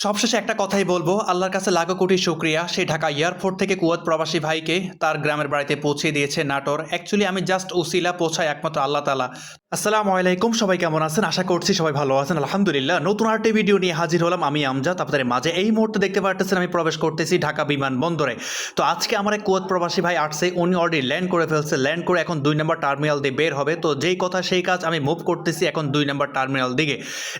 সবশেষে একটা কথাই বলবো, আল্লাহর কাছে লাখো কোটি শুকরিয়া, সেই ঢাকা এয়ারপোর্ট থেকে কুয়েত প্রবাসী ভাইকে তার গ্রামের বাড়িতে পৌঁছে দিয়েছে নাটোর। অ্যাকচুয়ালি আমি জাস্ট উসিলা, পৌঁছায় একমাত্র আল্লাহ তালা। আসসালামু আলাইকুম, সবাই কেমন আছেন? আশা করছি সবাই ভালো আছেন। আলহামদুলিল্লাহ, নতুন আরেকটি ভিডিও নিয়ে হাজির হলাম। আমি আমজাদ আপনাদের মাঝে। এই মুহূর্তে দেখতে পারতেছেন আমি প্রবেশ করতেছি ঢাকা বিমানবন্দরে। তো আজকে আমার এক কুয়েত প্রবাসী ভাই আসছে, উনি অলরেডি ল্যান্ড করে ফেলছে। ল্যান্ড করে এখন 2 নম্বর টার্মিনাল দিয়ে বের হবে। তো যেই কথা সেই কাজ, আমি মুভ করতেছি এখন 2 নম্বর টার্মিনাল দিকে।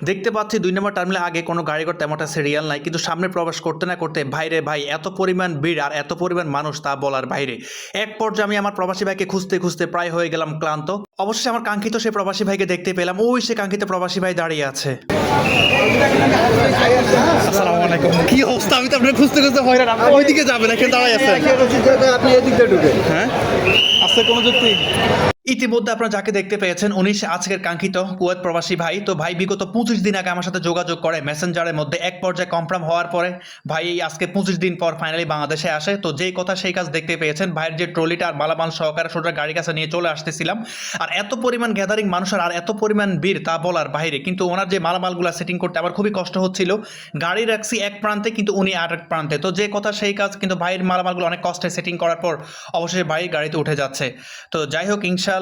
দেখতে পাচ্ছি 2 নম্বর টার্মিনাল আগে কোনো গাড়ি ঘর তেমন একটা সিরিয়াল নাই, কিন্তু সামনে প্রবেশ করতে না করতে ভাইরে ভাই এত পরিমাণ ভিড় আর এত পরিমাণ মানুষ, তা বলার বাইরে। এক পর্যায়ে আমি আমার প্রবাসী ভাইকে খুঁজতে খুঁজতে প্রায় হয়ে গেলাম ক্লান্ত। অবশ্যই আমার কাঙ্ক্ষিত সেই প্রবাসী ভাইকে দেখতে পেলাম। ওই সে কাঙ্ক্ষিত প্রবাসী ভাই দাঁড়িয়ে আছে। আসসালামু আলাইকুম। কি অবস্থা? আমি তো আপনার খুঁজতে খুঁজতে হয়রান। আপনি ওইদিকে যাবেন, এখানে দাঁড়াই আছেন। আপনি এদিকটা ঢুকেন। হ্যাঁ, আছে কোনো যুক্তি? ইতিমধ্যে আপনারা যাকে দেখতে পেয়েছেন উনি আজকের কাঙ্ক্ষিত কুয়েত প্রবাসী ভাই। তো ভাই বিগত 25 দিন আগে আমার সাথে যোগাযোগ করে মেসেঞ্জারের মধ্যে। এক পর্যায়ে কনফার্ম হওয়ার পরে ভাই আজকে 25 দিন পর ফাইনালি বাংলাদেশে আসে। তো যেই কথা সেই কাজ দেখতে পেয়েছেন। ভাইয়ের যে ট্রলিটা আর মালামাল সহকারে সোজা গাড়ির কাছে নিয়ে চলে আসতেছিলাম। আর এত পরিমাণ গ্যাদারিং মানুষের আর এত পরিমাণ ভিড়, তা বলার বাইরে। কিন্তু ওনার যে মালামালগুলো সেটিং করতে আমার খুবই কষ্ট হচ্ছিল। গাড়ি রাখছি এক প্রান্তে, কিন্তু উনি আর এক প্রান্তে। তো যে কথা সেই কাজ, কিন্তু ভাইয়ের মালামালগুলো অনেক কষ্টে সেটিং করার পর অবশ্যই ভাই গাড়িতে উঠে যাচ্ছে। তো যাই হোক, ইনশাআল্লাহ।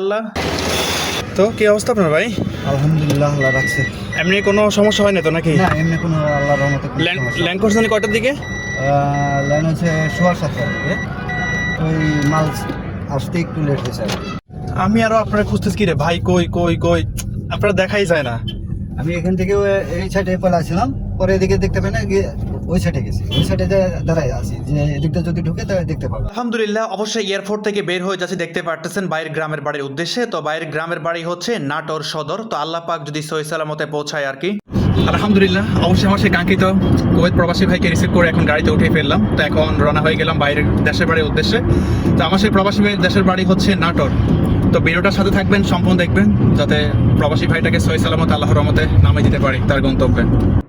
তো কি অবস্থা আপনার ভাই? আলহামদুলিল্লাহ, আল্লাহ রাখছে। এমনি কোনো সমস্যা হয় না তো নাকি? না, এমনি কোনো আল্লাহর রহমতে কোনো সমস্যা নেই। ল্যান্ড করছেন কয়টার দিকে? লাইন হচ্ছে 7:15 দিকে। ওই মাল আসতে একটু লেট হয়েছে আর কি। আমি আরো আপনারা খুঁজতেছি কি রে ভাই, কই কই কই আপনারা দেখাই যায় না। আমি এখান থেকে এই সাইডে পালাছিলাম, পরে এদিকে দেখতে পাই না, গিয়ে ওই সাইডে গেছি। ওই সাইডে দাঁড়াই আছি যে এদিকটা যদি ঢুকে তাহলে দেখতে পাবো। আলহামদুলিল্লাহ, অবশ্যই এয়ারপোর্ট থেকে বের হয়ে যাচ্ছি, দেখতে পারতেছেন বাইরের গ্রামের বাড়ির উদ্দেশ্যে। তো বাইরের গ্রামের বাড়ি হচ্ছে নাটোর সদর। তো আল্লাহ পাক যদি সহি সালামতে পৌঁছায় আর কি। আলহামদুলিল্লাহ, অবশ্যই আমার সেই কাঙ্ক্ষিত কুয়েত প্রবাসী ভাইকে রিসিভ করে এখন গাড়িতে উঠে ফেললাম। তো এখন রওনা হয়ে গেলাম বাইরের দেশের বাড়ির উদ্দেশ্যে। তো আমার সেই প্রবাসী ভাইয়ের দেশের বাড়ি হচ্ছে নাটোর। তো ভিডিওটার সাথে থাকবেন, সম্পূর্ণ দেখবেন, যাতে প্রবাসী ভাইটাকে সহি সালামত আল্লাহর রহমতে নামে দিতে পারি তার গন্তব্যে।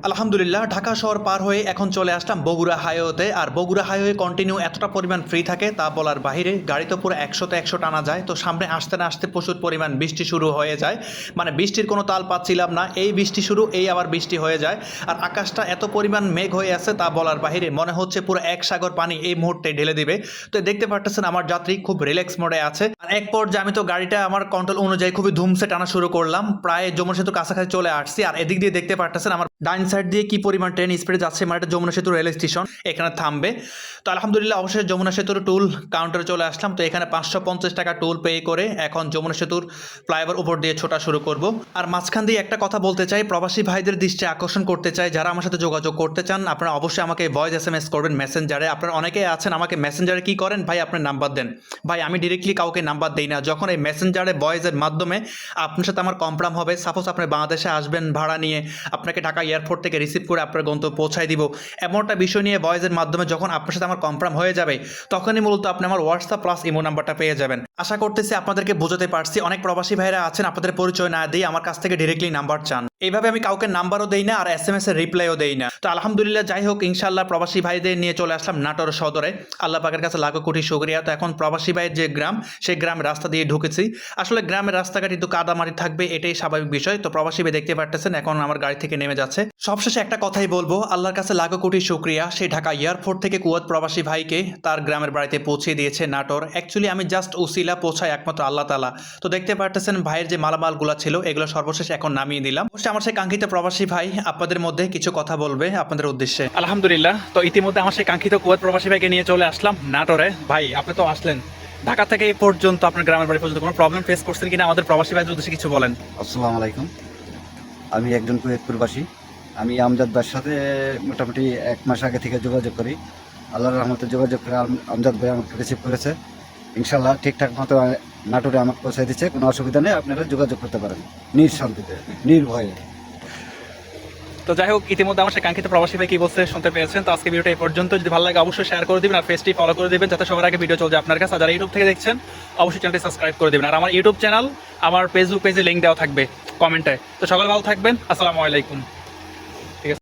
আলহামদুলিল্লাহ, ঢাকা শহর পার হয়ে এখন চলে আসলাম বগুড়া হাইওয়েতে। আর বগুড়া হাইওয়ে কন্টিনিউ এতটা পরিমাণ ফ্রি থাকে, তা বলার বাহিরে। গাড়ি তো পুরো 100-তে 100 টানা যায়। তো সামনে আসতে না আসতে প্রচুর পরিমাণ বৃষ্টি শুরু হয়ে যায়। মানে বৃষ্টির কোনো তাল পাচ্ছিলাম না। এই বৃষ্টি শুরু, এই আবার বৃষ্টি হয়ে যায়। আর আকাশটা এত পরিমাণ মেঘ হয়ে আছে, তা বলার বাহিরে। মনে হচ্ছে পুরো এক সাগর পানি এই মুহূর্তে ঢেলে দিবে। তো দেখতে পারতেছেন আমার যাত্রী খুব রিল্যাক্স মোডে আছে। আর এক পর্যায়ে আমি তো গাড়িটা আমার কন্ট্রোল অনুযায়ী খুবই ধুমসে টানা শুরু করলাম। প্রায় যমুনা সেতুর কাছাকাছি চলে আসছি। আর এদিক দিয়ে দেখতে পারতেছেন আমার ডাইন সাইড দিয়ে কি পরিমাণ ট্রেন স্পিডে যাচ্ছে। মানে এটা যমুনা সেতু রেল স্টেশন, এখানে থামবে। তো আলহামদুলিল্লাহ, অবশ্যই যমুনা সেতুর টুল কাউন্টারে চলে আসলাম। তো এখানে 550 টাকা টুল পে করে এখন যমুনা সেতুর ফ্লাইওভার উপর দিয়ে ছোটা শুরু করব। আর মাঝখান দিয়ে একটা কথা বলতে চাই, প্রবাসী ভাইদের দৃষ্টি আকর্ষণ করতে চাই। যারা আমার সাথে যোগাযোগ করতে চান, আপনারা অবশ্যই আমাকে ভয়েস SMS করবেন মেসেঞ্জারে। আপনারা অনেকেই আছেন আমাকে মেসেঞ্জারে কি করেন, ভাই আপনার নাম্বার দেন। ভাই আমি ডিরেক্টলি কাউকে নাম্বার দেই না। যখন এই মেসেঞ্জারে ভয়েসের মাধ্যমে আপনার সাথে আমার কনফার্ম হবে, সাপোজ আপনি বাংলাদেশে আসবেন ভাড়া নিয়ে, আপনাকে ঢাকা এয়ারপোর্ট থেকে রিসিভ করে আপনার গন্তব্য পৌঁছায় দিব, এমন একটা বিষয় নিয়ে ভয়েসের মাধ্যমে যখন আপনার সাথে আমার কনফার্ম হয়ে যাবে, তখনই মূলত আপনি আমার হোয়াটসঅ্যাপ প্লাস ইমো নাম্বারটা পেয়ে যাবেন। আশা করতেছি আপনাদেরকে বোঝাতে পারছি। অনেক প্রবাসী ভাইরা আছেন আপনাদের পরিচয় না দিয়ে আমার কাছ থেকে ডিরেক্টলি নাম্বার চান। এইভাবে আমি কাউকে নাম্বারও দেই না, আর SMS এর রিপ্লাইও দেই না। তো আলহামদুলিল্লাহ, যাই হোক, ইনশাআল্লাহ প্রবাসী ভাইদের নিয়ে চলে আসলাম নাটোর সদরে। আল্লাহ পাকের কাছে লাখো কোটি শুকরিয়া। তো এখন প্রবাসী ভাইয়ের যে গ্রাম, সেই গ্রামের রাস্তা দিয়ে ঢুকেছি। আসলে গ্রামের রাস্তাঘাট একটু কাদামাটি থাকবে, এটাই স্বাভাবিক বিষয়। তো প্রবাসী ভাই দেখতে পারতেছেন এখন আমার গাড়ি থেকে নেমে যাচ্ছে। সবশেষে একটা কথাই বলবো, আল্লাহর কাছে লাখো কোটি শুকরিয়া, সেই ঢাকা এয়ারপোর্ট থেকে কুয়েত প্রবাসী ভাইকে তার গ্রামের বাড়িতে পৌঁছে দিয়েছে নাটোর। অ্যাকচুয়ালি আমি জাস্ট উসিলা, পৌঁছায় একমাত্র আল্লাহ তালা। তো দেখতে পারতেছেন ভাইয়ের যে মালামালগুলো ছিল, এগুলো সর্বশেষ এখন নামিয়ে দিলাম। অবশ্যই আমার সেই কাঙ্ক্ষিত প্রবাসী ভাই আপনাদের মধ্যে কিছু কথা বলবে আপনাদের উদ্দেশ্যে। আলহামদুলিল্লাহ, তো ইতিমধ্যে আমার সেই কাঙ্ক্ষিত কুয়েত প্রবাসী ভাইকে নিয়ে চলে আসলাম নাটোরে। ভাই আপনি তো আসলেন ঢাকা থেকে এই পর্যন্ত, আপনার গ্রামের বাড়ি পর্যন্ত কোনো প্রবলেম ফেস করছেন কিনা আমাদের প্রবাসী ভাইদের উদ্দেশ্যে কিছু বলেন। আসসালামু আলাইকুম। আমি একজন কুয়েত প্রবাসী। আমি আমজাদ ভাইয়ের সাথে মোটামুটি 1 মাস আগে থেকে যোগাযোগ করি। আল্লাহর রহমতে যোগাযোগ করে আমজাদ ভাই আমাকে রিসিভ করেছে। ইনশাল্লাহ ঠিকঠাক মতো নাটোরে আমাকে পৌঁছায় দিচ্ছে। কোনো অসুবিধা নেই, আপনারা যোগাযোগ করতে পারেন নিঃশান্তিতে, নির্ভয়ে। তো যাই হোক, ইতিমধ্যে আমার সেই কাঙ্ক্ষিত প্রবাসী ভাই কি বলছে শুনতে পেয়েছেন। তো আজকে ভিডিওটা এই পর্যন্ত। যদি ভালো লাগে অবশ্যই শেয়ার করে দিবেন, আর পেজটি ফলো করে দিবেন, যাতে সবার আগে ভিডিও চলে যায় আপনার কাছে। আর যারা ইউটিউব থেকে দেখছেন অবশ্যই চ্যানেলটি সাবস্ক্রাইব করে দিবেন। আর আমার ইউটিউব চ্যানেল, আমার ফেসবুক পেজে লিঙ্ক দেওয়া থাকবে কমেন্টে। তো সকালে ভালো থাকবেন। আসসালামু আলাইকুম।